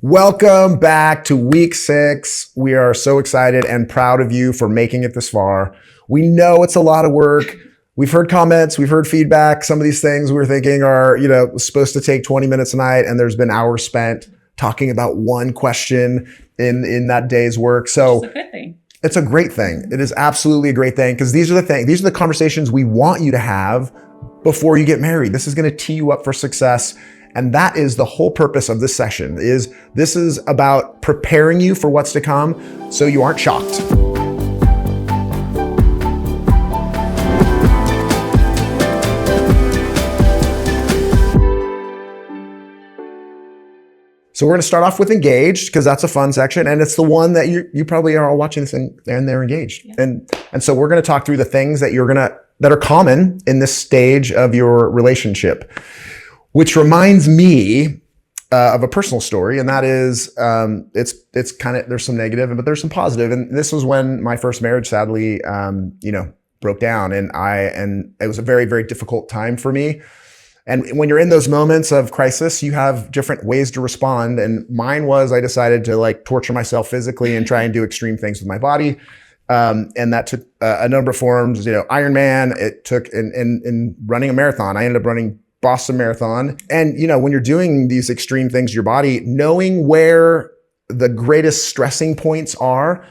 Welcome back to week 6. We are so excited and proud of you for making it this far. We know it's a lot of work. We've heard comments, we've heard feedback. Some of these things we were thinking are, supposed to take 20 minutes a night, and there's been hours spent talking about one question in that day's work. So it's a good thing. It's a great thing. It is absolutely a great thing because these are the conversations we want you to have before you get married. This is going to tee you up for success. And that is the whole purpose of this session. This is about preparing you for what's to come so you aren't shocked. So we're going to start off with engaged because that's a fun section, and it's the one that you probably are all watching this and they're engaged. Yeah. And so we're going to talk through the things that that are common in this stage of your relationship. Which reminds me of a personal story, and that is, it's kind of, there's some negative, but there's some positive. And this was when my first marriage, sadly, broke down, and it was a very, very difficult time for me. And when you're in those moments of crisis, you have different ways to respond. And mine was, I decided to torture myself physically and try and do extreme things with my body. And that took a number of forms, Ironman. It took in running a marathon. I ended up running Boston Marathon. And, when you're doing these extreme things to your body, knowing where the greatest stressing points are,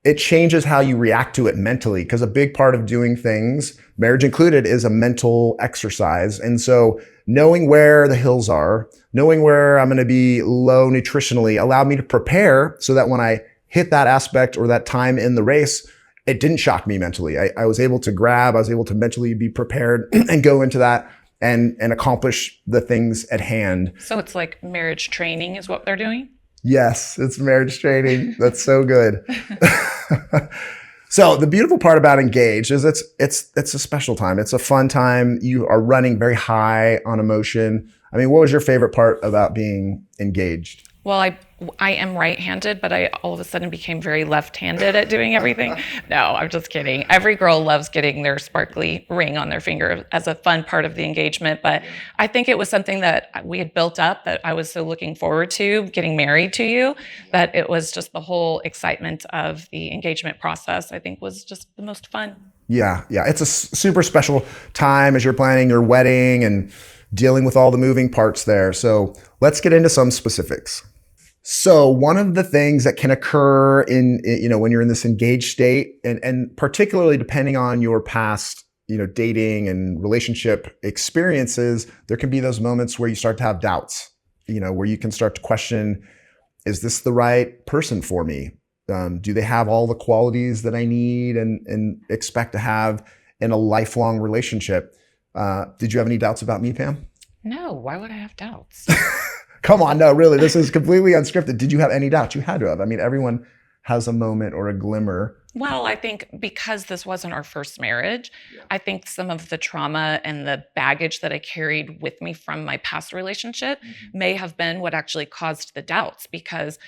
it changes how you react to it mentally. Because a big part of doing things, marriage included, is a mental exercise. And so knowing where the hills are, knowing where I'm going to be low nutritionally allowed me to prepare so that when I hit that aspect or that time in the race, it didn't shock me mentally. I was able to mentally be prepared and go into that and accomplish the things at hand. So it's like marriage training is what they're doing? Yes, it's marriage training. That's so good. So the beautiful part about engaged is it's a special time. It's a fun time. You are running very high on emotion. I mean, what was your favorite part about being engaged? Well, I am right-handed, but I all of a sudden became very left-handed at doing everything. No, I'm just kidding. Every girl loves getting their sparkly ring on their finger as a fun part of the engagement. But I think it was something that we had built up that I was so looking forward to, getting married to you, that it was just the whole excitement of the engagement process, I think, was just the most fun. Yeah. It's a super special time as you're planning your wedding and dealing with all the moving parts there. So let's get into some specifics. So one of the things that can occur in when you're in this engaged state, and particularly depending on your past, dating and relationship experiences, there can be those moments where you start to have doubts, where you can start to question, is this the right person for me? Do they have all the qualities that I need and expect to have in a lifelong relationship? Did you have any doubts about me, Pam? No, why would I have doubts? Come on, no, really, this is completely unscripted. Did you have any doubts? You had to have. I mean, everyone has a moment or a glimmer. Well, I think because this wasn't our first marriage, I think some of the trauma and the baggage that I carried with me from my past relationship may have been what actually caused the doubts, because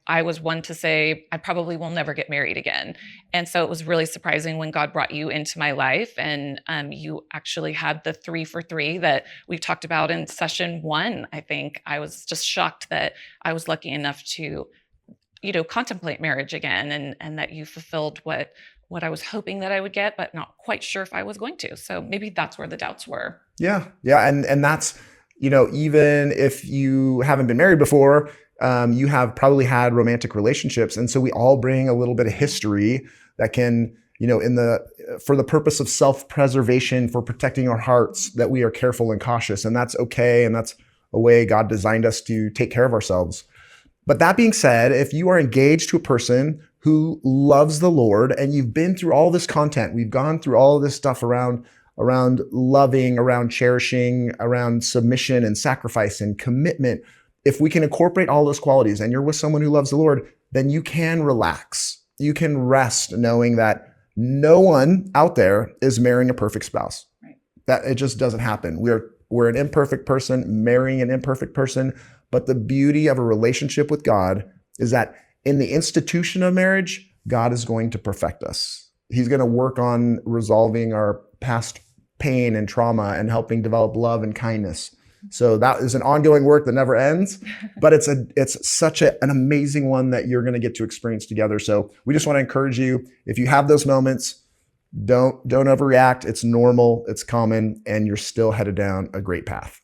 I was one to say, I probably will never get married again. And so it was really surprising when God brought you into my life, and you actually had the 3 for 3 that we talked about in session 1. I think I was just shocked that I was lucky enough to contemplate marriage again, and that you fulfilled what I was hoping that I would get, but not quite sure if I was going to. So maybe that's where the doubts were. Yeah. And that's, even if you haven't been married before, you have probably had romantic relationships. And so we all bring a little bit of history that can, for the purpose of self-preservation, for protecting our hearts, that we are careful and cautious. And that's okay. And that's a way God designed us to take care of ourselves. But that being said, if you are engaged to a person who loves the Lord and you've been through all this content, we've gone through all of this stuff around loving, around cherishing, around submission and sacrifice and commitment. If we can incorporate all those qualities and you're with someone who loves the Lord, then you can relax. You can rest knowing that no one out there is marrying a perfect spouse. Right. That it just doesn't happen. We're an imperfect person marrying an imperfect person. But the beauty of a relationship with God is that in the institution of marriage, God is going to perfect us. He's going to work on resolving our past pain and trauma and helping develop love and kindness. So that is an ongoing work that never ends, but it's such an amazing one that you're going to get to experience together. So we just want to encourage you, if you have those moments, don't overreact. It's normal, it's common, and you're still headed down a great path.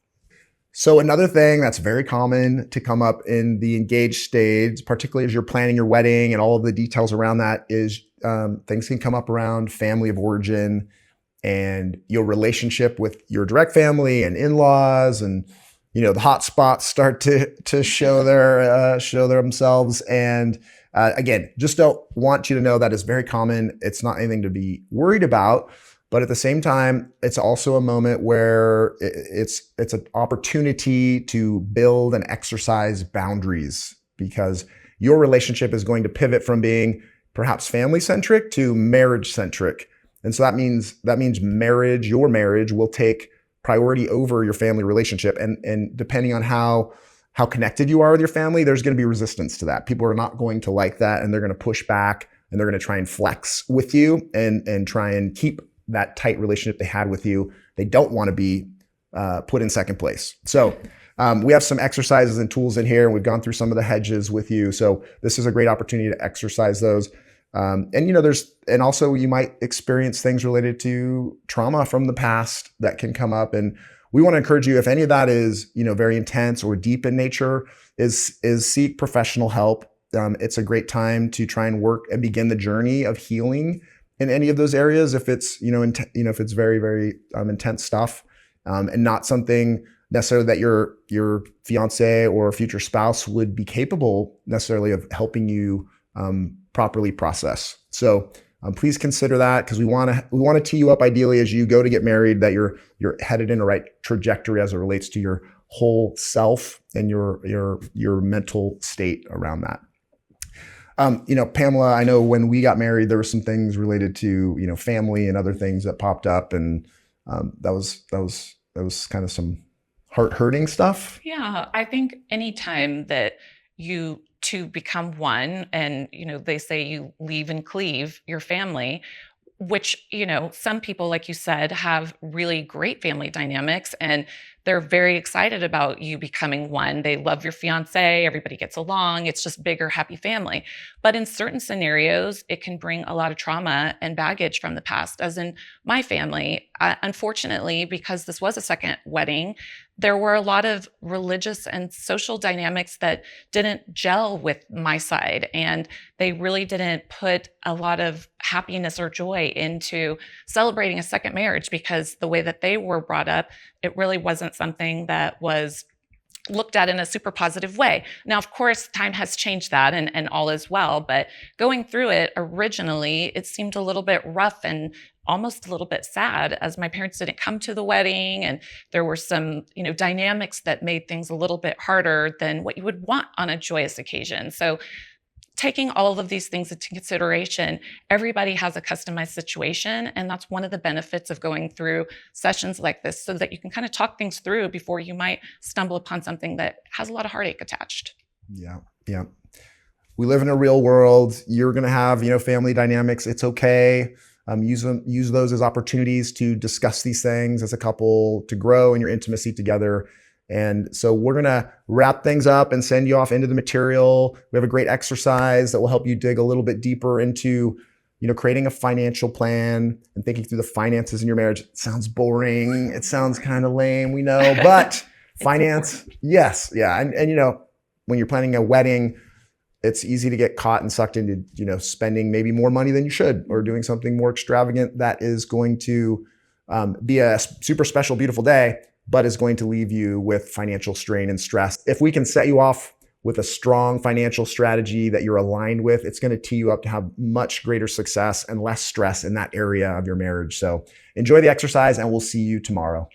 So another thing that's very common to come up in the engaged stage, particularly as you're planning your wedding and all of the details around that, is things can come up around family of origin and your relationship with your direct family and in-laws, and the hot spots start to show themselves. And again, just don't want you to know that is very common. It's not anything to be worried about. But at the same time, it's also a moment where it's an opportunity to build and exercise boundaries, because your relationship is going to pivot from being perhaps family-centric to marriage-centric. And so that means your marriage will take priority over your family relationship. And depending on how connected you are with your family, there's going to be resistance to that. People are not going to like that, and they're going to push back, and they're going to try and flex with you and try and keep that tight relationship they had with you. They don't want to be put in second place. So we have some exercises and tools in here, and we've gone through some of the hedges with you. So this is a great opportunity to exercise those. And also you might experience things related to trauma from the past that can come up. And we want to encourage you, if any of that is, very intense or deep in nature, is seek professional help. It's a great time to try and work and begin the journey of healing in any of those areas. If it's, if it's very, very intense stuff, and not something necessarily that your fiance or future spouse would be capable necessarily of helping you properly process. So please consider that, because we want to tee you up ideally as you go to get married, that you're headed in the right trajectory as it relates to your whole self and your mental state around that. Pamela, I know when we got married, there were some things related to, family and other things that popped up, and that was kind of some hurting stuff. Yeah, I think anytime that you two become one, and they say you leave and cleave your family, which some people, like you said, have really great family dynamics, and they're very excited about you becoming one. They love your fiance, everybody gets along, it's just bigger, happy family. But in certain scenarios, it can bring a lot of trauma and baggage from the past, as in my family. Unfortunately, because this was a second wedding, there were a lot of religious and social dynamics that didn't gel with my side, and they really didn't put a lot of happiness or joy into celebrating a second marriage, because the way that they were brought up, it really wasn't something that was looked at in a super positive way. Now, of course, time has changed that, and all is well, but going through it originally, it seemed a little bit rough and almost a little bit sad, as my parents didn't come to the wedding, and there were some, dynamics that made things a little bit harder than what you would want on a joyous occasion. So taking all of these things into consideration, everybody has a customized situation. And that's one of the benefits of going through sessions like this, so that you can kind of talk things through before you might stumble upon something that has a lot of heartache attached. Yeah. We live in a real world. You're going to have, family dynamics. It's okay. Use those as opportunities to discuss these things as a couple, to grow in your intimacy together. And so we're going to wrap things up and send you off into the material. We have a great exercise that will help you dig a little bit deeper into, creating a financial plan and thinking through the finances in your marriage. It sounds boring. It sounds kind of lame, we know, but finance, yes. Yeah. And when you're planning a wedding, it's easy to get caught and sucked into, spending maybe more money than you should, or doing something more extravagant that is going to be a super special, beautiful day, but is going to leave you with financial strain and stress. If we can set you off with a strong financial strategy that you're aligned with, it's going to tee you up to have much greater success and less stress in that area of your marriage. So enjoy the exercise, and we'll see you tomorrow.